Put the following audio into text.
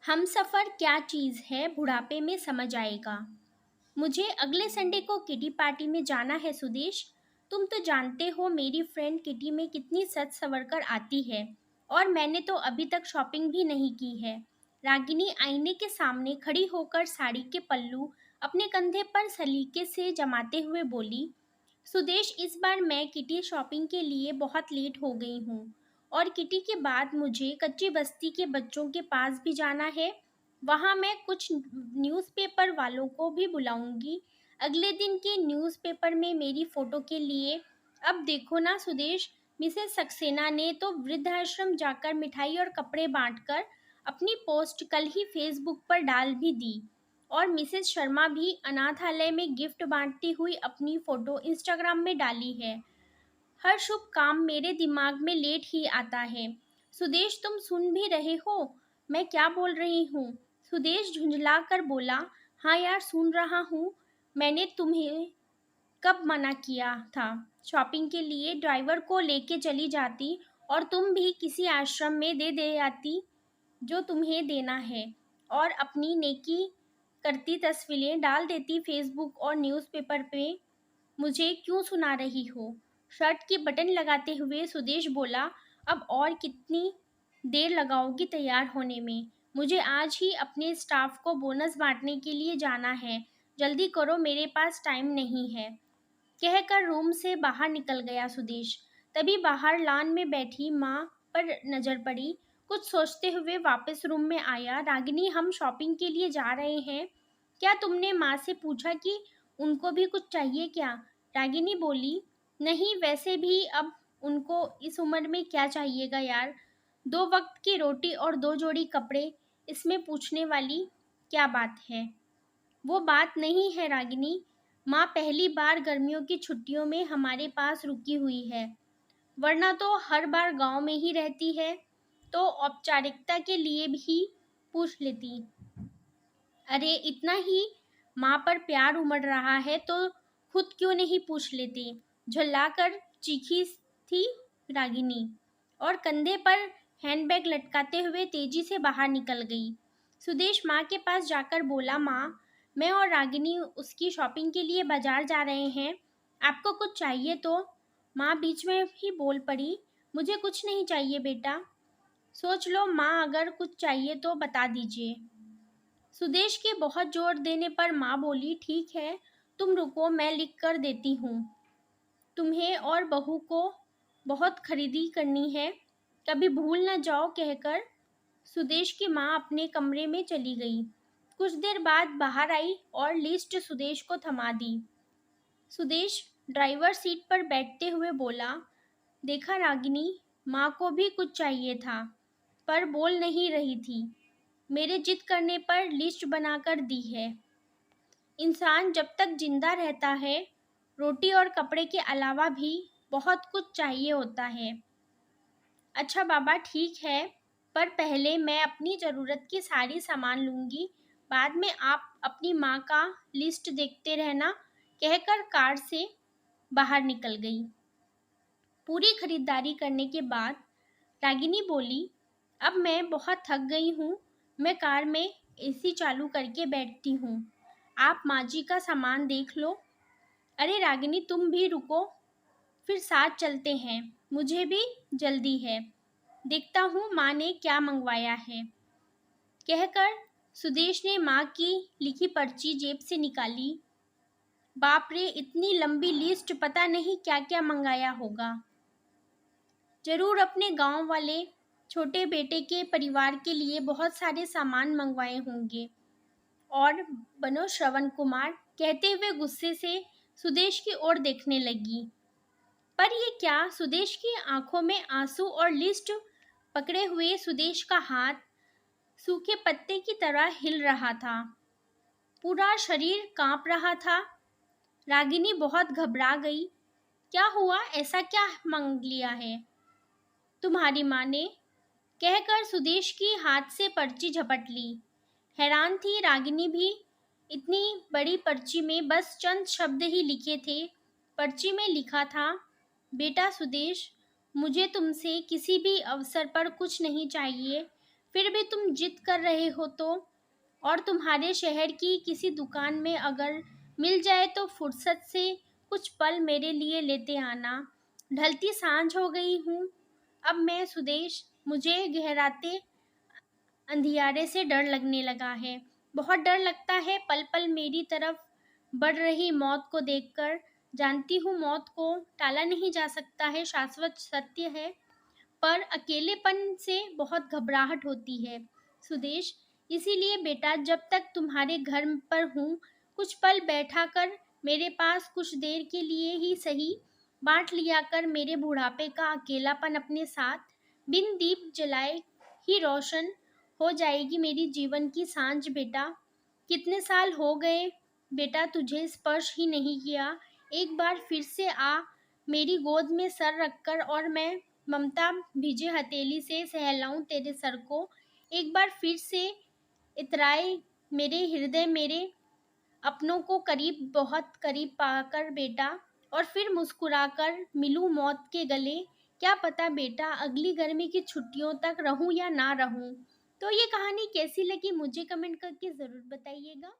हमसफ़र क्या चीज़ है बुढ़ापे में समझ आएगा। मुझे अगले संडे को किटी पार्टी में जाना है सुदेश। तुम तो जानते हो मेरी फ्रेंड किटी में कितनी सज संवर कर आती है और मैंने तो अभी तक शॉपिंग भी नहीं की है। रागिनी आईने के सामने खड़ी होकर साड़ी के पल्लू अपने कंधे पर सलीके से जमाते हुए बोली, सुदेश इस बार मैं किटी शॉपिंग के लिए बहुत लेट हो गई हूँ और किटी के बाद मुझे कच्ची बस्ती के बच्चों के पास भी जाना है। वहाँ मैं कुछ न्यूज़पेपर वालों को भी बुलाऊंगी अगले दिन के न्यूज़पेपर में मेरी फ़ोटो के लिए। अब देखो ना सुदेश, मिसेस सक्सेना ने तो वृद्धाश्रम जाकर मिठाई और कपड़े बांटकर अपनी पोस्ट कल ही फेसबुक पर डाल भी दी और मिसेस शर्मा भी अनाथालय में गिफ्ट बांटती हुई अपनी फ़ोटो इंस्टाग्राम में डाली है। हर शुभ काम मेरे दिमाग में लेट ही आता है। सुदेश तुम सुन भी रहे हो मैं क्या बोल रही हूँ? सुदेश झुंझला कर बोला, हाँ यार सुन रहा हूँ। मैंने तुम्हें कब मना किया था? शॉपिंग के लिए ड्राइवर को लेके चली जाती और तुम भी किसी आश्रम में दे आती जो तुम्हें देना है और अपनी नेकी करती तस्वीरें डाल देती फेसबुक और न्यूज़पेपर पे। मुझे क्यों सुना रही हो? शर्ट की बटन लगाते हुए सुदेश बोला, अब और कितनी देर लगाओगी तैयार होने में? मुझे आज ही अपने स्टाफ को बोनस बांटने के लिए जाना है। जल्दी करो मेरे पास टाइम नहीं है। कहकर रूम से बाहर निकल गया सुदेश। तभी बाहर लान में बैठी माँ पर नजर पड़ी। कुछ सोचते हुए वापस रूम में आया। रागिनी हम शॉपिंग के लिए जा रहे हैं। क्या तुमने माँ से पूछा कि उनको भी कुछ चाहिए क्या? रागिनी बोली, नहीं वैसे भी अब उनको इस उम्र में क्या चाहिएगा यार। 2 वक्त की रोटी और 2 जोड़ी कपड़े, इसमें पूछने वाली क्या बात है? वो बात नहीं है रागिनी। माँ पहली बार गर्मियों की छुट्टियों में हमारे पास रुकी हुई है, वरना तो हर बार गांव में ही रहती है, तो औपचारिकता के लिए भी पूछ लेती। अरे इतना ही माँ पर प्यार उमड़ रहा है तो खुद क्यों नहीं पूछ लेती? झल्लाकर चीखी थी रागिनी और कंधे पर हैंडबैग लटकाते हुए तेजी से बाहर निकल गई। सुदेश माँ के पास जाकर बोला, माँ मैं और रागिनी उसकी शॉपिंग के लिए बाजार जा रहे हैं, आपको कुछ चाहिए तो? माँ बीच में ही बोल पड़ी, मुझे कुछ नहीं चाहिए बेटा। सोच लो माँ, अगर कुछ चाहिए तो बता दीजिए। सुदेश के बहुत जोर देने पर माँ बोली, ठीक है तुम रुको मैं लिख कर देती हूँ। तुम्हें और बहू को बहुत खरीदी करनी है, कभी भूल न जाओ। कहकर सुदेश की माँ अपने कमरे में चली गई। कुछ देर बाद बाहर आई और लिस्ट सुदेश को थमा दी। सुदेश ड्राइवर सीट पर बैठते हुए बोला, देखा रागिनी, माँ को भी कुछ चाहिए था पर बोल नहीं रही थी। मेरे जिद करने पर लिस्ट बनाकर दी है। इंसान जब तक जिंदा रहता है रोटी और कपड़े के अलावा भी बहुत कुछ चाहिए होता है। अच्छा बाबा ठीक है, पर पहले मैं अपनी ज़रूरत की सारी सामान लूँगी, बाद में आप अपनी माँ का लिस्ट देखते रहना। कहकर कार से बाहर निकल गई। पूरी खरीदारी करने के बाद रागिनी बोली, अब मैं बहुत थक गई हूँ, मैं कार में एसी चालू करके बैठती हूँ, आप माँ जी का सामान देख लो। अरे रागिनी तुम भी रुको, फिर साथ चलते हैं, मुझे भी जल्दी है, देखता हूँ माँ ने क्या मंगवाया है। कहकर सुदेश ने माँ की लिखी पर्ची जेब से निकाली। बाप रे, इतनी लंबी लिस्ट, पता नहीं क्या क्या मंगाया होगा। जरूर अपने गांव वाले छोटे बेटे के परिवार के लिए बहुत सारे सामान मंगवाए होंगे। और बनो श्रवण कुमार, कहते हुए गुस्से से सुदेश की ओर देखने लगी। पर ये क्या? सुदेश की आंखों में आंसू और लिस्ट पकड़े हुए सुदेश का हाथ सूखे पत्ते की तरह हिल रहा था, पूरा शरीर कांप रहा था। रागिनी बहुत घबरा गई। क्या हुआ? ऐसा क्या मांग लिया है तुम्हारी माँ ने? कहकर सुदेश की हाथ से पर्ची झपट ली। हैरान थी रागिनी भी, इतनी बड़ी पर्ची में बस चंद शब्द ही लिखे थे। पर्ची में लिखा था, बेटा सुदेश, मुझे तुमसे किसी भी अवसर पर कुछ नहीं चाहिए, फिर भी तुम जिद कर रहे हो तो। और तुम्हारे शहर की किसी दुकान में अगर मिल जाए तो फुर्सत से कुछ पल मेरे लिए लेते आना। ढलती सांझ हो गई हूँ अब मैं सुदेश। मुझे गहराते अंधियारे से डर लगने लगा है। बहुत डर लगता है पल पल मेरी तरफ बढ़ रही मौत को देखकर। जानती हूँ मौत को टाला नहीं जा सकता है, शाश्वत सत्य है। पर अकेलेपन से बहुत घबराहट होती है सुदेश। इसीलिए बेटा जब तक तुम्हारे घर पर हूँ कुछ पल बैठा कर मेरे पास, कुछ देर के लिए ही सही, बांट लिया कर मेरे बुढ़ापे का अकेलापन अपने साथ। बिन दीप जलाए ही रोशन हो जाएगी मेरी जीवन की सांझ बेटा। कितने साल हो गए बेटा तुझे स्पर्श ही नहीं किया। एक बार फिर से आ मेरी गोद में सर रखकर और मैं ममता भिजे हथेली से सहलाऊं तेरे सर को। एक बार फिर से इतराए मेरे हृदय मेरे अपनों को करीब, बहुत करीब पाकर बेटा। और फिर मुस्कुराकर मिलूं मौत के गले। क्या पता बेटा अगली गर्मी की छुट्टियों तक रहूं या ना रहूं। तो ये कहानी कैसी लगी मुझे कमेंट करके ज़रूर बताइएगा।